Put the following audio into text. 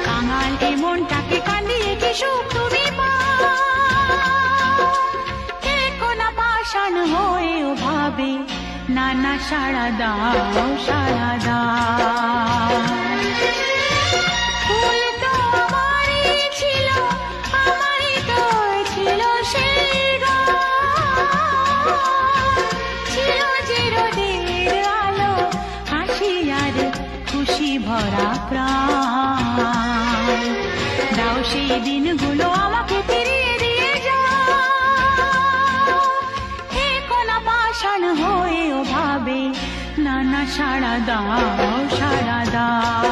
কাঙাল এ মনটাকে কান্দিয়ে কি সুখ তুমি পাও? কে কোনা পাষাণ হয়েও ভাবে, না না সাড়া দাও, সাড়া দাও। ফুল তো আমারই ছিল, আমারই তো ছিল সেই গান। ছিল চিরদিনের আলো, হাসি আর খুশি ভরা প্রাণ। দাও সেই দিনগুলো আমাকে ফিরিয়ে দিয়ে যাও। হে কোনা পাষাণ হয়েও ভাবে, না না সাড়া দাও, সাড়া দাও।